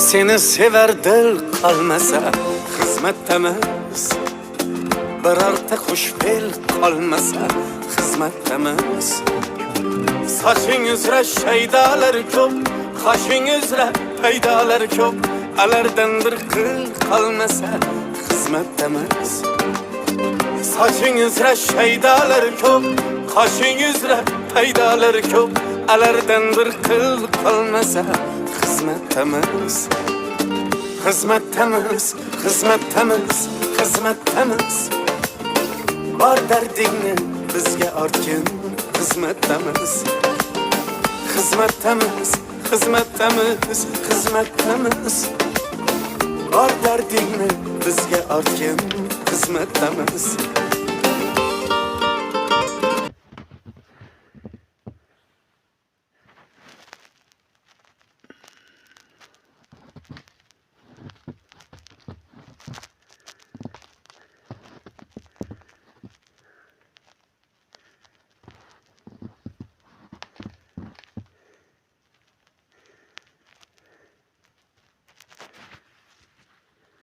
seni sever dil qolmasa xizmatdamiz. Birorta xushfe'l qolmasa xizmatdamiz. Soching uzra shaydalar ko'p, qoshing uzra paydalar ko'p, alardan bir qil qolmasa xizmatdamiz. Soching uzra shaydalar ko'p, qoshing uzra paydalar ko'p, alardan bir qil qolmasa xizmatdamiz. Xizmatdamiz, xizmatdamiz, xizmatdamiz. Bor dardingni bizga ortgin, xizmatdamiz. Xizmatdamiz, xizmatdamiz, xizmatdamiz. Bor dardingni bizga ortgin, xizmatdamiz.